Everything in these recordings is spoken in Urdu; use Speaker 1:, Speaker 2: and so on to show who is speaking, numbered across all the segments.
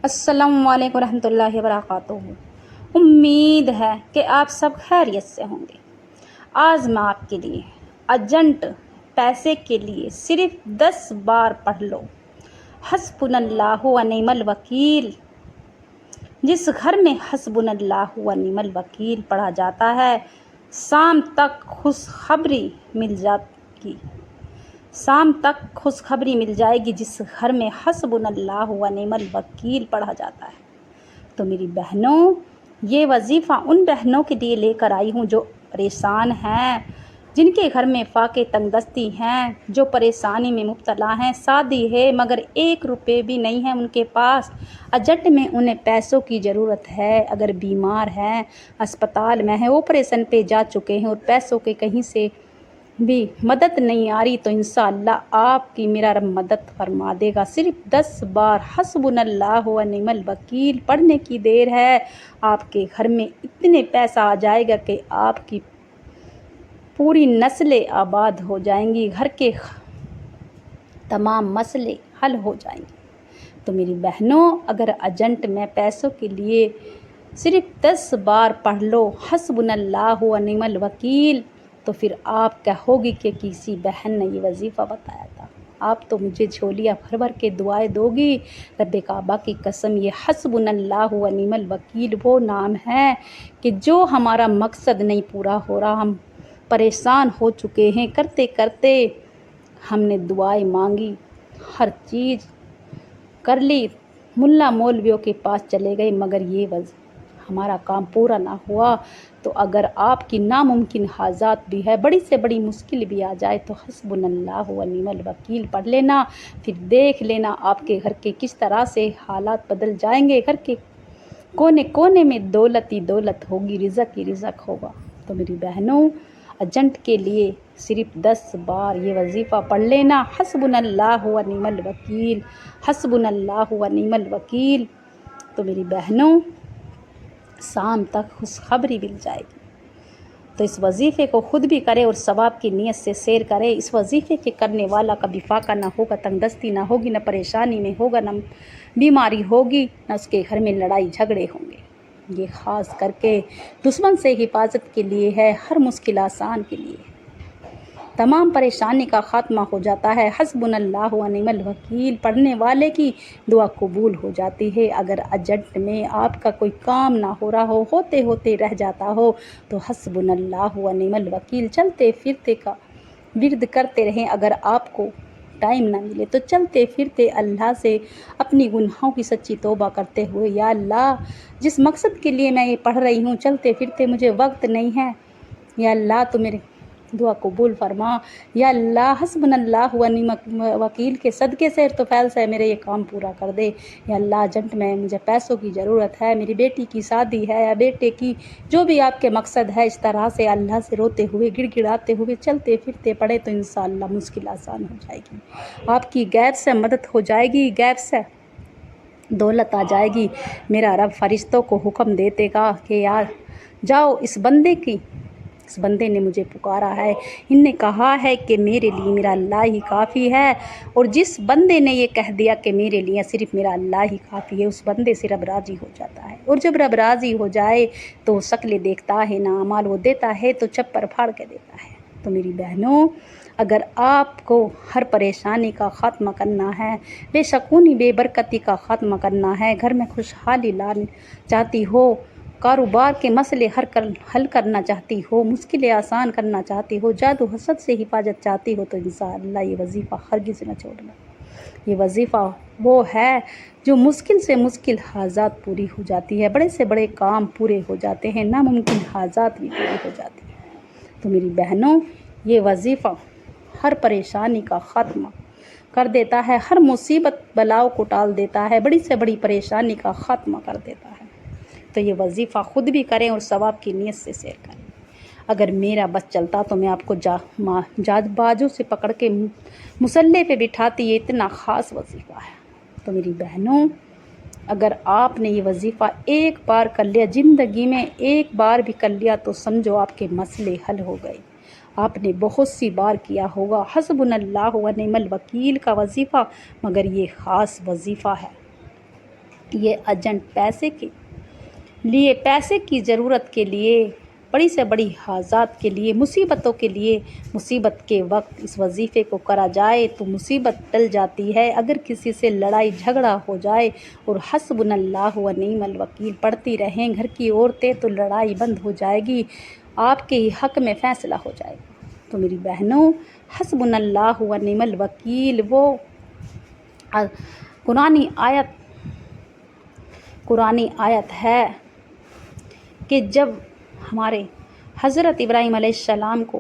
Speaker 1: السلام علیکم ورحمۃ اللہ وبرکاتہ۔ امید ہے کہ آپ سب خیریت سے ہوں گے۔ آج میں آپ کے لیے ارجنٹ پیسے کے لیے صرف 10 بار پڑھ لو حسبنا اللہ و نعم الوکیل۔ جس گھر میں حسبنا اللہ و نعم الوکیل پڑھا جاتا ہے، شام تک خوشخبری مل جائے گی۔ شام تک خوشخبری مل جائے گی جس گھر میں حسبنا اللہ و نعم الوکیل پڑھا جاتا ہے۔ تو میری بہنوں، یہ وظیفہ ان بہنوں کے لیے لے کر آئی ہوں جو پریشان ہیں، جن کے گھر میں فاقے تنگ دستی ہیں، جو پریشانی میں مبتلا ہیں، شادی ہے مگر 1 روپے بھی نہیں ہے ان کے پاس، ارجنٹ میں انہیں پیسوں کی ضرورت ہے، اگر بیمار ہیں، اسپتال میں ہیں، آپریشن پہ جا چکے ہیں اور پیسوں کے کہیں سے بھی مدد نہیں آ رہی، تو انشاءاللہ آپ کی میرا رب مدد فرما دے گا۔ صرف 10 بار حسبنا اللہ و نعم الوکیل پڑھنے کی دیر ہے، آپ کے گھر میں اتنے پیسہ آ جائے گا کہ آپ کی پوری نسلیں آباد ہو جائیں گی، گھر کے تمام مسئلے حل ہو جائیں گے۔ تو میری بہنوں، اگر ارجنٹ میں پیسوں کے لیے صرف 10 بار پڑھ لو حسبنا اللہ و نعم الوکیل، تو پھر آپ کہو گی کہ کسی بہن نے یہ وظیفہ بتایا تھا۔ آپ تو مجھے جھولیاں بھر بھر کے دعائیں دو گی۔ رب کعبہ کی قسم، یہ حسبنا اللہ و نعم الوکیل وہ نام ہے کہ جو ہمارا مقصد نہیں پورا ہو رہا، ہم پریشان ہو چکے ہیں، کرتے کرتے ہم نے دعائیں مانگی، ہر چیز کر لی، ملا مولویوں کے پاس چلے گئے، مگر یہ ہمارا کام پورا نہ ہوا۔ تو اگر آپ کی ناممکن حاجات بھی ہے، بڑی سے بڑی مشکل بھی آ جائے، تو حسبنا اللہ و نعم الوکیل پڑھ لینا، پھر دیکھ لینا آپ کے گھر کے کس طرح سے حالات بدل جائیں گے، گھر کے کونے کونے میں دولت ہی دولت ہوگی، رزق ہی رزق ہوگا۔ تو میری بہنوں، ارجنٹ کے لیے صرف 10 بار یہ وظیفہ پڑھ لینا، حسبنا اللہ و نعم الوکیل، حسبنا اللہ و نعم الوکیل۔ تو میری بہنوں، شام تک خوشخبری مل جائے گی۔ تو اس وظیفے کو خود بھی کرے اور ثواب کی نیت سے شیئر کرے۔ اس وظیفے کے کرنے والا کبھی فاقہ نہ ہوگا، تنگ دستی نہ ہوگی، نہ پریشانی میں ہوگا، نہ بیماری ہوگی، نہ اس کے گھر میں لڑائی جھگڑے ہوں گے۔ یہ خاص کر کے دشمن سے حفاظت کے لیے ہے، ہر مشکل آسان کے لیے، تمام پریشانی کا خاتمہ ہو جاتا ہے۔ حسبنا اللہ و نعم الوکیل پڑھنے والے کی دعا قبول ہو جاتی ہے۔ اگر ارجنٹ میں آپ کا کوئی کام نہ ہو رہا ہو، ہوتے ہوتے رہ جاتا ہو، تو حسبنا اللہ و نعم الوکیل چلتے پھرتے کا ورد کرتے رہیں۔ اگر آپ کو ٹائم نہ ملے تو چلتے پھرتے اللہ سے اپنی گناہوں کی سچی توبہ کرتے ہوئے، یا اللہ، جس مقصد کے لیے میں یہ پڑھ رہی ہوں، چلتے پھرتے مجھے وقت نہیں ہے، یا اللہ تو میرے دعا قبول فرما، یا اللہ حسبنا اللہ و نعم الوکیل کے صدقے سے تو فیل سے میرے یہ کام پورا کر دے، یا اللہ ارجنٹ میں مجھے پیسوں کی ضرورت ہے، میری بیٹی کی شادی ہے یا بیٹے کی، جو بھی آپ کے مقصد ہے، اس طرح سے اللہ سے روتے ہوئے، گڑ گڑاتے ہوئے چلتے پھرتے پڑھے، تو انشاءاللہ مشکل آسان ہو جائے گی، آپ کی غیب سے مدد ہو جائے گی، غیب سے دولت آ جائے گی۔ میرا رب فرشتوں کو حکم دیتے گا کہ یار جاؤ، اس بندے نے مجھے پکارا ہے، ان نے کہا ہے کہ میرے لیے میرا اللہ ہی کافی ہے، اور جس بندے نے یہ کہہ دیا کہ میرے لیے صرف میرا اللہ ہی کافی ہے، اس بندے سے رب راضی ہو جاتا ہے، اور جب رب راضی ہو جائے تو شکلیں دیکھتا ہے نہ اعمال، وہ دیتا ہے تو چپر پھاڑ کے دیتا ہے۔ تو میری بہنوں، اگر آپ کو ہر پریشانی کا خاتمہ کرنا ہے، بے سکونی بے برکتی کا خاتمہ کرنا ہے، گھر میں خوشحالی لانا چاہتی ہو، کاروبار کے مسئلے حل کرنا چاہتی ہو، مشکلیں آسان کرنا چاہتی ہو، جادو حسد سے حفاظت چاہتی ہو، تو انشاءاللہ یہ وظیفہ ہرگز نہ چھوڑنا۔ یہ وظیفہ وہ ہے جو مشکل سے مشکل حاجات پوری ہو جاتی ہے، بڑے سے بڑے کام پورے ہو جاتے ہیں، ناممکن حاجات بھی پوری ہو جاتی ہیں۔ تو میری بہنوں، یہ وظیفہ ہر پریشانی کا خاتمہ کر دیتا ہے، ہر مصیبت بلاؤ کو ٹال دیتا ہے، بڑی سے بڑی پریشانی کا خاتمہ کر دیتا ہے۔ تو یہ وظیفہ خود بھی کریں اور ثواب کی نیت سے شیئر کریں۔ اگر میرا بس چلتا تو میں آپ کو جاج بازوں سے پکڑ کے مصلے پہ بٹھاتی، یہ اتنا خاص وظیفہ ہے۔ تو میری بہنوں، اگر آپ نے یہ وظیفہ ایک بار کر لیا، زندگی میں ایک بار بھی کر لیا، تو سمجھو آپ کے مسئلے حل ہو گئے۔ آپ نے بہت سی بار کیا ہوگا حسبنا اللہ و نعم الوکیل کا وظیفہ، مگر یہ خاص وظیفہ ہے۔ یہ ایجنٹ پیسے کے لیے، پیسے کی ضرورت کے لیے، بڑی سے بڑی حاجات کے لیے، مصیبتوں کے لیے، مصیبت کے وقت اس وظیفے کو کرا جائے تو مصیبت ٹل جاتی ہے۔ اگر کسی سے لڑائی جھگڑا ہو جائے اور حسبنا اللہ و نعم الوکیل پڑھتی رہیں گھر کی عورتیں تو لڑائی بند ہو جائے گی، آپ کے ہی حق میں فیصلہ ہو جائے گا۔ تو میری بہنوں، حسبنا اللہ و نعم الوکیل وہ قرآنی آیت ہے کہ جب ہمارے حضرت ابراہیم علیہ السلام کو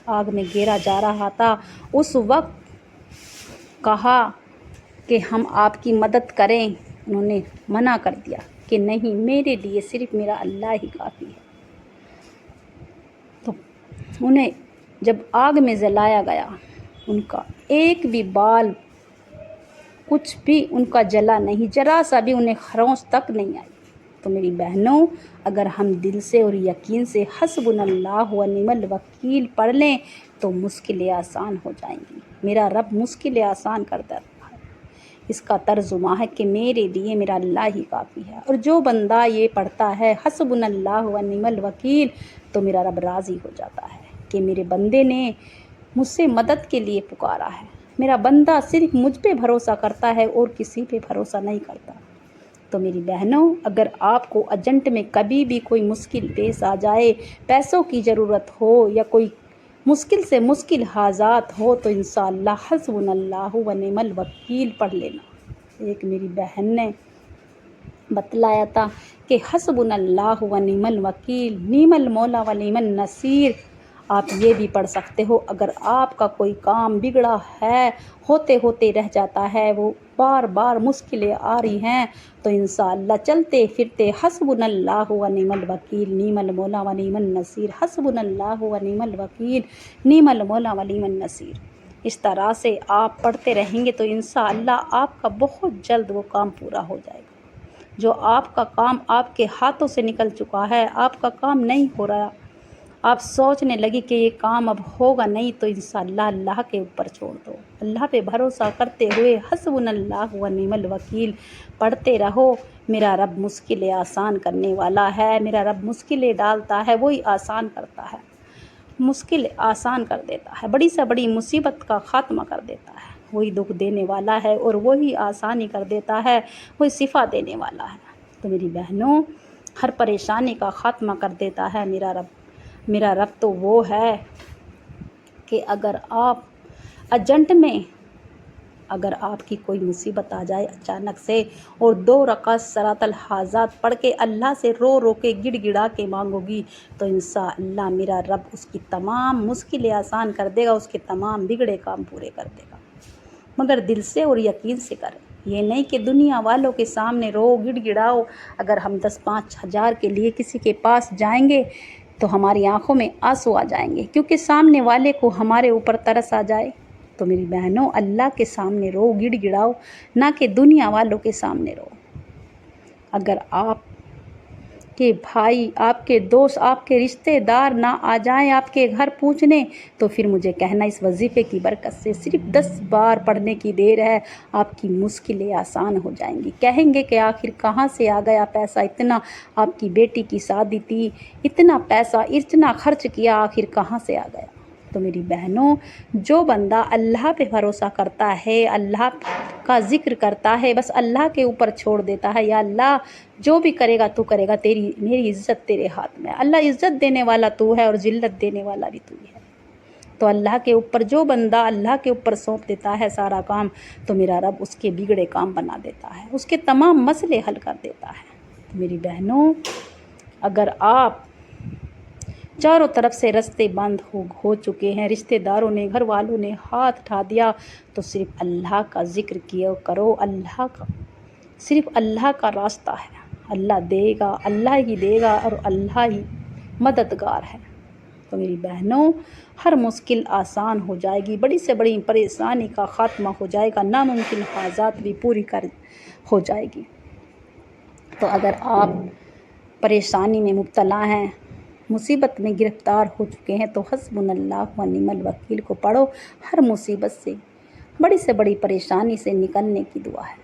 Speaker 1: آگ میں گھیرا جا رہا تھا، اس وقت کہا کہ ہم آپ کی مدد کریں، انہوں نے منع کر دیا کہ نہیں، میرے لیے صرف میرا اللہ ہی کافی ہے۔ تو انہیں جب آگ میں جلایا گیا، ان کا ایک بھی بال، کچھ بھی ان کا جلا نہیں، ذرا سا بھی انہیں خروش تک نہیں آئی۔ تو میری بہنوں، اگر ہم دل سے اور یقین سے حسبنا اللہ و نعم الوکیل پڑھ لیں تو مشکلیں آسان ہو جائیں گی۔ میرا رب مشکلیں آسان کر دیتا ہے۔ اس کا ترجمہ ہے کہ میرے لیے میرا اللہ ہی کافی ہے، اور جو بندہ یہ پڑھتا ہے حسبنا اللہ و نعم الوکیل تو میرا رب راضی ہو جاتا ہے کہ میرے بندے نے مجھ سے مدد کے لیے پکارا ہے، میرا بندہ صرف مجھ پہ بھروسہ کرتا ہے اور کسی پہ بھروسہ نہیں کرتا۔ تو میری بہنوں، اگر آپ کو ایجنٹ میں کبھی بھی کوئی مشکل پیش آ جائے، پیسوں کی ضرورت ہو یا کوئی مشکل سے مشکل حاجات ہو، تو انشاءاللہ حسبنا اللہ و نعم الوکیل پڑھ لینا۔ ایک میری بہن نے بتلایا تھا کہ حسبنا اللہ و نعم الوکیل، نعم المولا و نعم النصیر۔ آپ یہ بھی پڑھ سکتے ہو، اگر آپ کا کوئی کام بگڑا ہے، ہوتے ہوتے رہ جاتا ہے، وہ بار بار مشکلیں آ رہی ہیں، تو انشاءاللہ چلتے پھرتے حسبنا اللہ و نعم الوکیل، نعم المولا و نعم النصیر، حسبنا اللہ و نعم الوکیل، نعم المولا و نعم النصیر۔ اس طرح سے آپ پڑھتے رہیں گے تو انشاءاللہ آپ کا بہت جلد وہ کام پورا ہو جائے گا۔ جو آپ کا کام آپ کے ہاتھوں سے نکل چکا ہے، آپ کا کام نہیں ہو رہا، آپ سوچنے لگی کہ یہ کام اب ہوگا نہیں، تو انشاءاللہ اللہ کے اوپر چھوڑ دو۔ اللہ پہ بھروسہ کرتے ہوئے حسبنا اللہ و نعم الوکیل پڑھتے رہو۔ میرا رب مشکلیں آسان کرنے والا ہے، میرا رب مشکلیں ڈالتا ہے، وہی آسان کرتا ہے، مشکل آسان کر دیتا ہے، بڑی سے بڑی مصیبت کا خاتمہ کر دیتا ہے، وہی دکھ دینے والا ہے اور وہی آسانی کر دیتا ہے، وہی شفا دینے والا ہے۔ تو میری بہنوں، ہر پریشانی کا خاتمہ کر دیتا ہے میرا رب۔ میرا رب تو وہ ہے کہ اگر آپ ایجنٹ میں، اگر آپ کی کوئی مصیبت آ جائے اچانک سے اور 2 رکعت صلاۃ الحاجات پڑھ کے اللہ سے رو رو کے گڑ گڑا کے مانگو گی، تو انشاءاللہ میرا رب اس کی تمام مشکلیں آسان کر دے گا، اس کے تمام بگڑے کام پورے کر دے گا۔ مگر دل سے اور یقین سے کریں، یہ نہیں کہ دنیا والوں کے سامنے رو گڑ گڑاؤ۔ اگر ہم 10-5 ہزار کے لیے کسی کے پاس جائیں گے تو ہماری آنکھوں میں آنسو آ جائیں گے، کیونکہ سامنے والے کو ہمارے اوپر ترس آ جائے۔ تو میری بہنوں، اللہ کے سامنے رو گڑ گڑاؤ، نہ کہ دنیا والوں کے سامنے رو۔ اگر آپ کے بھائی، آپ کے دوست، آپ کے رشتہ دار نہ آ جائیں آپ کے گھر پوچھنے، تو پھر مجھے کہنا اس وظیفے کی برکت سے صرف 10 بار پڑھنے کی دیر ہے، آپ کی مشکلیں آسان ہو جائیں گی۔ کہیں گے کہ آخر کہاں سے آ گیا پیسہ، اتنا آپ کی بیٹی کی شادی تھی، اتنا پیسہ اتنا خرچ کیا، آخر کہاں سے آ گیا۔ تو میری بہنوں، جو بندہ اللہ پہ بھروسہ کرتا ہے، اللہ کا ذکر کرتا ہے، بس اللہ کے اوپر چھوڑ دیتا ہے، یا اللہ جو بھی کرے گا تو کرے گا، میری عزت تیرے ہاتھ میں ہے۔ اللہ عزت دینے والا تو ہے اور ذلت دینے والا بھی تو ہی ہے۔ تو اللہ کے اوپر جو بندہ اللہ کے اوپر سونپ دیتا ہے سارا کام، تو میرا رب اس کے بگڑے کام بنا دیتا ہے، اس کے تمام مسئلے حل کر دیتا ہے۔ تو میری بہنوں، اگر آپ چاروں طرف سے رستے بند ہو چکے ہیں، رشتہ داروں نے، گھر والوں نے ہاتھ اٹھا دیا، تو صرف اللہ کا ذکر کیا کرو، صرف اللہ کا راستہ ہے، اللہ دے گا، اللہ ہی دے گا، اور اللہ ہی مددگار ہے۔ تو میری بہنوں، ہر مشکل آسان ہو جائے گی، بڑی سے بڑی پریشانی کا خاتمہ ہو جائے گا، ناممکن حاجات بھی پوری ہو جائے گی۔ تو اگر آپ پریشانی میں مبتلا ہیں، مصیبت میں گرفتار ہو چکے ہیں، تو حسبنا اللہ و نعم الوکیل کو پڑھو۔ ہر مصیبت سے، بڑی سے بڑی پریشانی سے نکلنے کی دعا ہے۔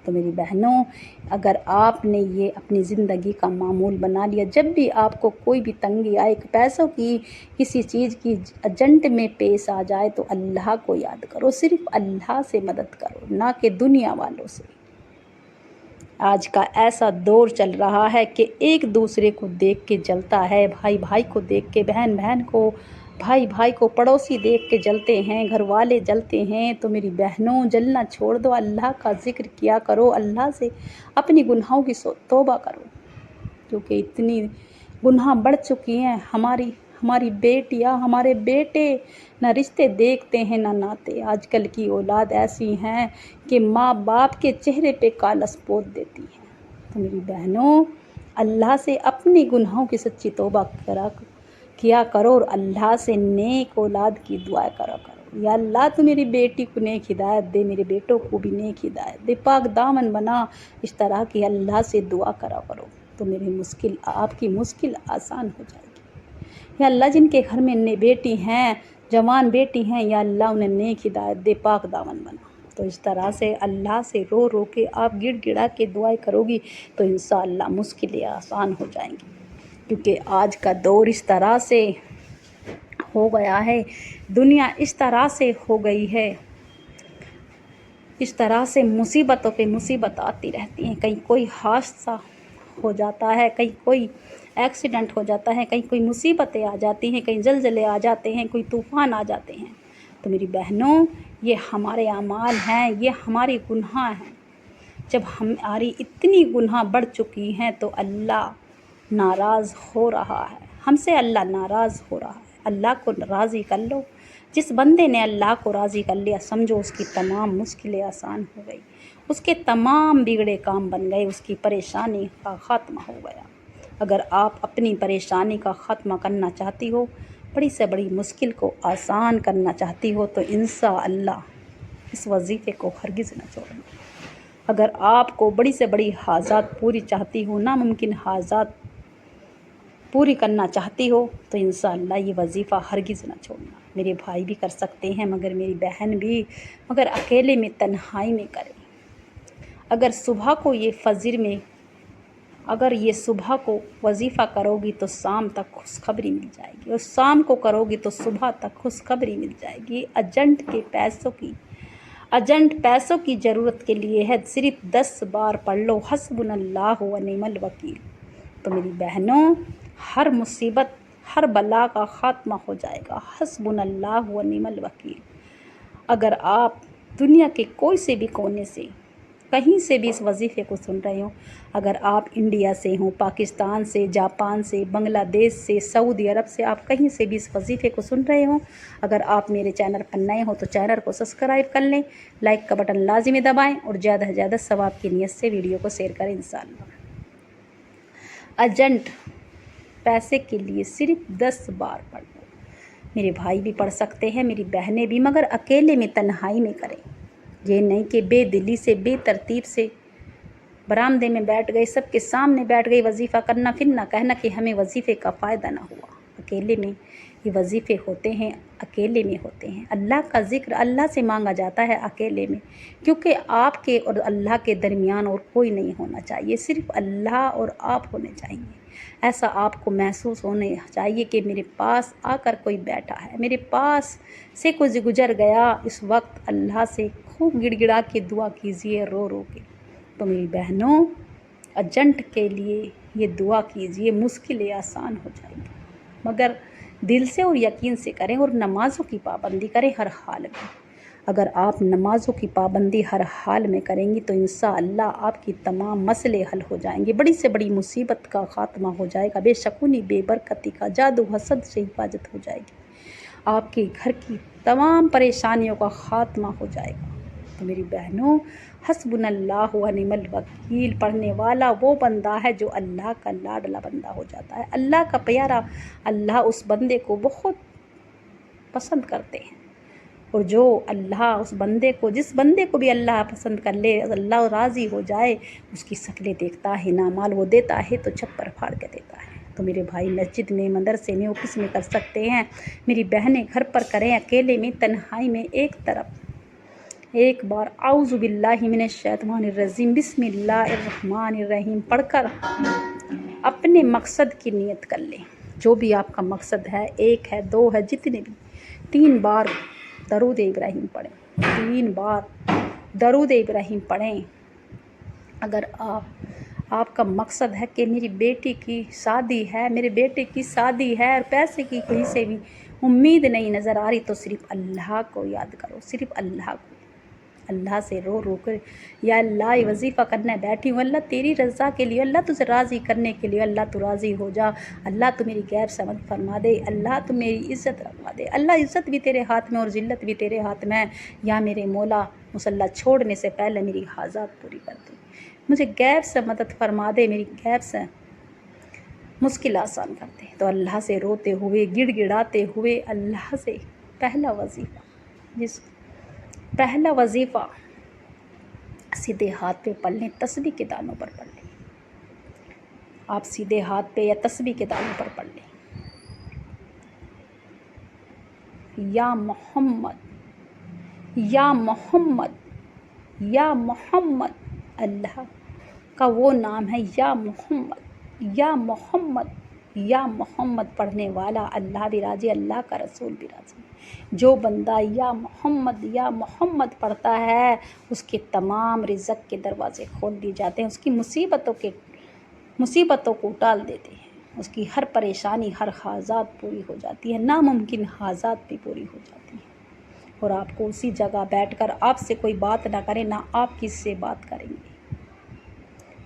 Speaker 1: تو میری بہنوں، اگر آپ نے یہ اپنی زندگی کا معمول بنا لیا، جب بھی آپ کو کوئی بھی تنگی آئے، پیسوں کی کسی چیز کی ارجنٹ میں پیش آ جائے، تو اللہ کو یاد کرو، صرف اللہ سے مدد کرو، نہ کہ دنیا والوں سے۔ آج کا ایسا دور چل رہا ہے کہ ایک دوسرے کو دیکھ کے جلتا ہے، بھائی بھائی کو دیکھ کے، بہن بہن کو، بھائی بھائی کو، پڑوسی دیکھ کے جلتے ہیں، گھر والے جلتے ہیں۔ تو میری بہنوں، جلنا چھوڑ دو، اللہ کا ذکر کیا کرو، اللہ سے اپنی گناہوں کی توبہ کرو، کیونکہ اتنی گناہ بڑھ چکی ہیں۔ ہماری بیٹیاں، ہمارے بیٹے نہ رشتے دیکھتے ہیں نہ ناتے۔ آج کل کی اولاد ایسی ہیں کہ ماں باپ کے چہرے پہ کالس پوت دیتی ہے۔ تو میری بہنوں، اللہ سے اپنی گناہوں کی سچی توبہ کیا کرو اور اللہ سے نیک اولاد کی دعا کرا کرو۔ یا اللہ، تو میری بیٹی کو نیک ہدایت دے، میرے بیٹوں کو بھی نیک ہدایت دے، پاک دامن بنا، اس طرح کی اللہ سے دعا کرا کرو، تو آپ کی مشکل آسان ہو جائے گی۔ یا اللہ، جن کے گھر میں بیٹی ہیں، جوان بیٹی ہیں، یا اللہ انہیں نیک ہدایت دے، پاک دامن بنا۔ تو اس طرح سے اللہ سے رو رو کے آپ گڑ گڑا کے دعائیں کرو گی تو انشاءاللہ مشکلیں آسان ہو جائیں گی، کیونکہ آج کا دور اس طرح سے ہو گیا ہے، دنیا اس طرح سے ہو گئی ہے، اس طرح سے مصیبتوں پہ مصیبت آتی رہتی ہیں۔ کہیں کوئی حادثہ ہو جاتا ہے، کہیں کوئی ایکسیڈنٹ ہو جاتا ہے، کہیں کوئی مصیبتیں آ جاتی ہیں، کہیں زلزلے آ جاتے ہیں، کوئی طوفان آ جاتے ہیں۔ تو میری بہنوں، یہ ہمارے اعمال ہیں، یہ ہماری گناہ ہیں۔ جب ہماری اتنی گناہ بڑھ چکی ہیں تو اللہ ناراض ہو رہا ہے، ہم سے اللہ ناراض ہو رہا ہے۔ اللہ کو راضی کر لو۔ جس بندے نے اللہ کو راضی کر لیا، سمجھو اس کی تمام مشکلیں آسان ہو گئی، اس کے تمام بگڑے کام بن گئے، اس کی پریشانی کا خاتمہ ہو گیا۔ اگر آپ اپنی پریشانی کا خاتمہ کرنا چاہتی ہو، بڑی سے بڑی مشکل کو آسان کرنا چاہتی ہو، تو انشاءاللہ اس وظیفے کو ہرگز نہ چھوڑنا۔ اگر آپ کو بڑی سے بڑی حاجات پوری چاہتی ہو، ناممکن حاجات پوری کرنا چاہتی ہو، تو انشاءاللہ یہ وظیفہ ہرگز نہ چھوڑنا۔ میرے بھائی بھی کر سکتے ہیں، مگر میری بہن بھی، مگر اکیلے میں، تنہائی میں کرے۔ اگر صبح کو وظیفہ کرو گی تو شام تک خوشخبری مل جائے گی، اور شام کو کرو گی تو صبح تک خوشخبری مل جائے گی۔ ارجنٹ پیسوں کی ضرورت کے لیے ہے، صرف 10 بار پڑھ لو، حسبنا اللہ و نعم الوکیل۔ تو میری بہنوں، ہر مصیبت، ہر بلا کا خاتمہ ہو جائے گا، حسبنا اللہ و نعم الوکیل۔ اگر آپ دنیا کے کوئی سے بھی کونے سے، کہیں سے بھی اس وظیفے کو سن رہے ہوں، اگر آپ انڈیا سے ہوں، پاکستان سے، جاپان سے، بنگلہ دیش سے، سعودی عرب سے، آپ کہیں سے بھی اس وظیفے کو سن رہے ہوں، اگر آپ میرے چینل پر نئے ہوں تو چینل کو سبسکرائب کر لیں، لائک کا بٹن لازمی دبائیں، اور زیادہ سے زیادہ ثواب کی نیت سے ویڈیو کو شیئر کریں انشاءاللہ۔ ارجنٹ پیسے کے لیے صرف 10 بار پڑھ لو۔ میرے بھائی بھی پڑھ سکتے ہیں، میری بہنیں بھی، مگر اکیلے میں، تنہائی میں کریں۔ یہ نہیں کہ بے دلی سے، بے ترتیب سے برآمدے میں بیٹھ گئے، سب کے سامنے بیٹھ گئی وظیفہ کرنا، پھر نہ کہنا کہ ہمیں وظیفے کا فائدہ نہ ہوا۔ اکیلے میں یہ وظیفے ہوتے ہیں، اکیلے میں ہوتے ہیں۔ اللہ کا ذکر اللہ سے مانگا جاتا ہے اکیلے میں، کیونکہ آپ کے اور اللہ کے درمیان اور کوئی نہیں ہونا چاہیے، صرف اللہ اور آپ ہونے چاہیے۔ ایسا آپ کو محسوس ہونے چاہیے کہ میرے پاس آ کر کوئی بیٹھا ہے، میرے پاس سے کوئی گزر گیا۔ اس وقت اللہ سے خوب گڑ گڑا کے دعا کیجیے، رو رو کے۔ تو میری بہنوں، ارجنٹ کے لیے یہ دعا کیجیے، مشکلیں آسان ہو جائیں گی، مگر دل سے اور یقین سے کریں، اور نمازوں کی پابندی کریں ہر حال میں۔ اگر آپ نمازوں کی پابندی ہر حال میں کریں گی تو انشاءاللہ آپ کی تمام مسئلے حل ہو جائیں گے، بڑی سے بڑی مصیبت کا خاتمہ ہو جائے گا، بے شکونی، بے برکتی کا، جادو حسد سے حفاظت ہو جائے گی، آپ کے گھر کی تمام پریشانیوں کا خاتمہ ہو جائے گا۔ تو میری بہنوں، حسبنا اللہ و نعم الوکیل پڑھنے والا وہ بندہ ہے جو اللہ کا لاڈلا بندہ ہو جاتا ہے، اللہ کا پیارا۔ اللہ اس بندے کو بہت پسند کرتے ہیں، اور جو اللہ اس بندے کو، جس بندے کو بھی اللہ پسند کر لے، اللہ راضی ہو جائے، اس کی شکلیں دیکھتا ہے، انعامات وہ دیتا ہے تو چھپر پھاڑ کے دیتا ہے۔ تو میرے بھائی مسجد میں، مدرسے میں، آفس میں کر سکتے ہیں، میری بہنیں گھر پر کریں، اکیلے میں، تنہائی میں، ایک طرف ایک بار اعوذ باللہ من الشیطان الرجیم بسم اللہ الرحمن الرحیم پڑھ کر اپنے مقصد کی نیت کر لیں۔ جو بھی آپ کا مقصد ہے، 1 ہے 2 ہے، جتنے بھی، 3 بار درود ابراہیم پڑھیں، 3 بار درود ابراہیم پڑھیں۔ اگر آپ کا مقصد ہے کہ میری بیٹی کی شادی ہے، میرے بیٹے کی شادی ہے اور پیسے کی کہیں سے بھی امید نہیں نظر آ رہی، تو صرف اللہ کو یاد کرو، صرف اللہ کو، اللہ سے رو رو کر یا اللہ یہ وظیفہ کرنے بیٹھی ہوں، اللہ تیری رضا کے لیے، اللہ تجھے راضی کرنے کے لیے، اللہ تو راضی ہو جا، اللہ تو میری غیب سمجھ فرما دے، اللہ تو میری عزت رکھوا دے، اللہ عزت بھی تیرے ہاتھ میں اور ذلت بھی تیرے ہاتھ میں، یا میرے مولا مصلی چھوڑنے سے پہلے میری حاجات پوری کر دے، مجھے غیب سے مدد فرما دے، میری غیب سے مشکل آسان کر دے۔ تو اللہ سے روتے ہوئے گڑ گڑاتے ہوئے اللہ سے پہلا وظیفہ سیدھے ہاتھ پہ پڑھ لیں، تسبیح کے دانوں پر پڑھ لیں، آپ سیدھے ہاتھ پہ یا تسبیح کے دانوں پر پڑھ لیں، یا محمد یا محمد یا محمد، اللہ کا وہ نام ہے یا محمد یا محمد یا محمد، پڑھنے والا اللہ بھی راضی، اللہ کا رسول بھی راضی۔ جو بندہ یا محمد پڑھتا ہے، اس کے تمام رزق کے دروازے کھول دیے جاتے ہیں، اس کی مصیبتوں کو ٹال دیتے ہیں، اس کی ہر پریشانی، ہر حاجات پوری ہو جاتی ہے، ناممکن حاجات بھی پوری ہو جاتی ہیں، اور آپ کو اسی جگہ بیٹھ کر آپ سے کوئی بات نہ کرے، نہ آپ کس سے بات کریں گے۔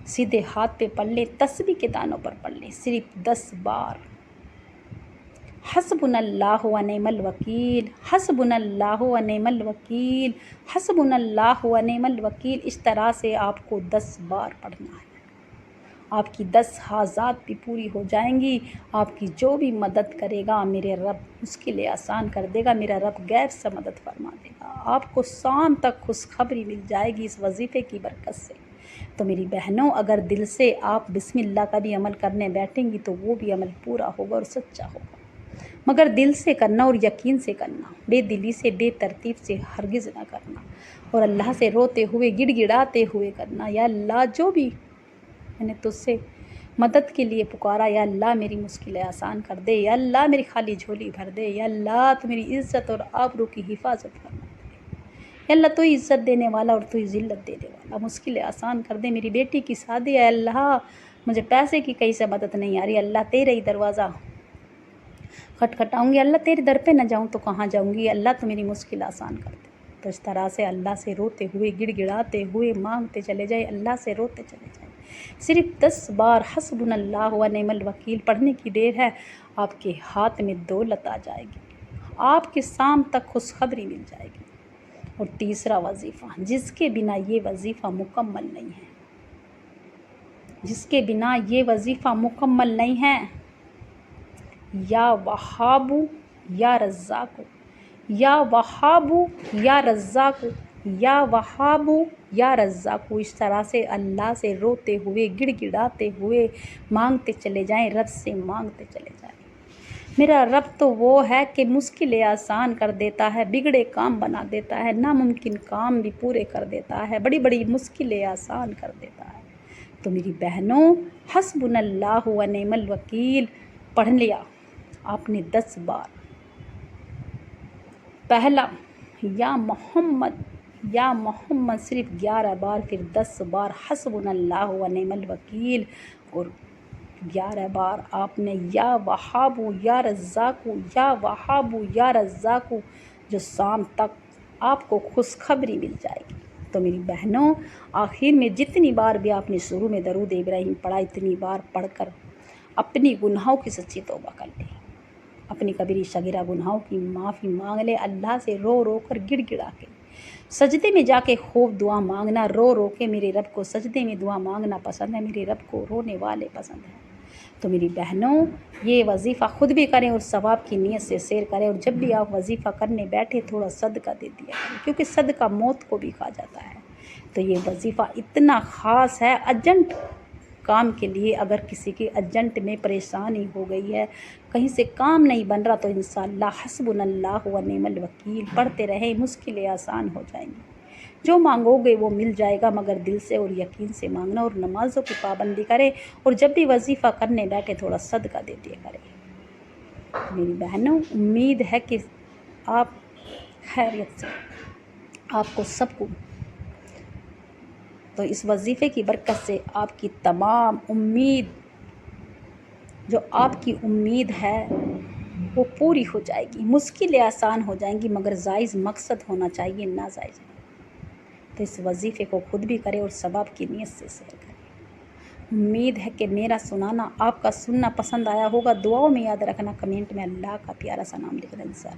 Speaker 1: سیدھے ہاتھ پہ پڑھ لیں، تسبیح کے دانوں پر پڑھ لیں، صرف 10 بار، حسبنا اللہ و نعم الوکیل، حسبنا اللہ و نعم الوکیل، حسبنا اللہ و نعم الوکیل، اس طرح سے آپ کو 10 بار پڑھنا ہے۔ آپ کی 10 حاجات بھی پوری ہو جائیں گی، آپ کی جو بھی مدد کرے گا میرے رب مشکلیں آسان کر دے گا، میرا رب غیب سے مدد فرما دے گا، آپ کو شام تک خوشخبری مل جائے گی اس وظیفے کی برکت سے۔ تو میری بہنوں، اگر دل سے آپ بسم اللہ کا بھی عمل کرنے بیٹھیں گی تو وہ بھی عمل پورا ہوگا اور سچا ہوگا، مگر دل سے کرنا اور یقین سے کرنا، بے دلی سے، بے ترتیب سے ہرگز نہ کرنا، اور اللہ سے روتے ہوئے گڑ گڑاتے ہوئے کرنا، یا اللہ جو بھی میں نے تجھ سے مدد کے لیے پکارا، یا اللہ میری مشکلیں آسان کر دے، یا اللہ میری خالی جھولی بھر دے، یا اللہ تو میری عزت اور آبرو کی حفاظت فرما دے، یا اللہ تو عزت دینے والا اور تو ذلت دینے والا، مشکلیں آسان کر دے، میری بیٹی کی شادی ہے، اللہ مجھے پیسے کی کہیں سے مدد نہیں آ رہی، اللہ تیرے ہی دروازہ کھٹکھٹاؤں گی، اللہ تیرے در پہ نہ جاؤں تو کہاں جاؤں گی، اللہ تو میری مشکل آسان کر دے۔ تو اس طرح سے اللہ سے روتے ہوئے گڑ گڑاتے ہوئے مانگتے چلے جائیں، اللہ سے روتے چلے جائیں، صرف 10 بار حسبنا اللہ و نعم الوکیل پڑھنے کی دیر ہے، آپ کے ہاتھ میں دولت آ جائے گی، آپ کے شام تک خوشخبری مل جائے گی۔ اور تیسرا وظیفہ، جس کے بنا یہ وظیفہ مکمل نہیں ہے، جس کے بنا یہ وظیفہ مکمل نہیں ہے، یا وہاب یا رزاق، یا وہاب یا رزاق، یا وہاب یا رزاق، اس طرح سے اللہ سے روتے ہوئے گڑ گڑاتے ہوئے مانگتے چلے جائیں، رب سے مانگتے چلے جائیں۔ میرا رب تو وہ ہے کہ مشکلیں آسان کر دیتا ہے، بگڑے کام بنا دیتا ہے، ناممکن کام بھی پورے کر دیتا ہے، بڑی بڑی مشکلیں آسان کر دیتا ہے۔ تو میری بہنوں، حسبنا اللہ و نعم الوکیل پڑھ لیا آپ نے 10 بار، پہلا یا محمد صرف 11 بار، پھر 10 بار حسبنا اللہ و نعم الوکیل، اور 11 بار آپ نے یا وہاب یا رزاق، یا وہاب یا رزاق، جو شام تک آپ کو خوشخبری مل جائے گی۔ تو میری بہنوں، آخر میں جتنی بار بھی آپ نے شروع میں درود ابراہیم پڑھا، اتنی بار پڑھ کر اپنی گناہوں کی سچی توبہ کر لیں، اپنی کبیرہ صغیرہ گناہوں کی معافی مانگ لے، اللہ سے رو رو کر گڑ گڑا کے، سجدے میں جا کے خوب دعا مانگنا، رو رو کے، میرے رب کو سجدے میں دعا مانگنا پسند ہے، میرے رب کو رونے والے پسند ہیں۔ تو میری بہنوں، یہ وظیفہ خود بھی کریں اور ثواب کی نیت سے شیئر کریں، اور جب بھی آپ وظیفہ کرنے بیٹھے تھوڑا صدقہ دے دیا کریں، کیونکہ صدقہ موت کو بھی کھا جاتا ہے۔ تو یہ وظیفہ اتنا خاص ہے، ارجنٹ کام کے لیے، اگر کسی کی ارجنٹ میں پریشانی ہو گئی ہے، کہیں سے کام نہیں بن رہا، تو انشاءاللہ حسبنا اللہ و نعم الوکیل پڑھتے رہیں، مشکلیں آسان ہو جائیں گی۔ جو مانگو گے وہ مل جائے گا، مگر دل سے اور یقین سے مانگنا، اور نمازوں کی پابندی کرے، اور جب بھی وظیفہ کرنے بیٹھے تھوڑا صدقہ دے دیا کرے۔ میری بہنوں، امید ہے کہ آپ خیریت سے، آپ کو سب کو تو اس وظیفے کی برکت سے آپ کی تمام امید، جو آپ کی امید ہے وہ پوری ہو جائے گی، مشکلیں آسان ہو جائیں گی، مگر جائز مقصد ہونا چاہیے، ناجائز۔ تو اس وظیفے کو خود بھی کرے اور ثواب کی نیت سے شیئر کرے۔ امید ہے کہ میرا سنانا آپ کا سننا پسند آیا ہوگا۔ دعاؤں میں یاد رکھنا، کمنٹ میں اللہ کا پیارا سا نام لکھنا انشاءاللہ۔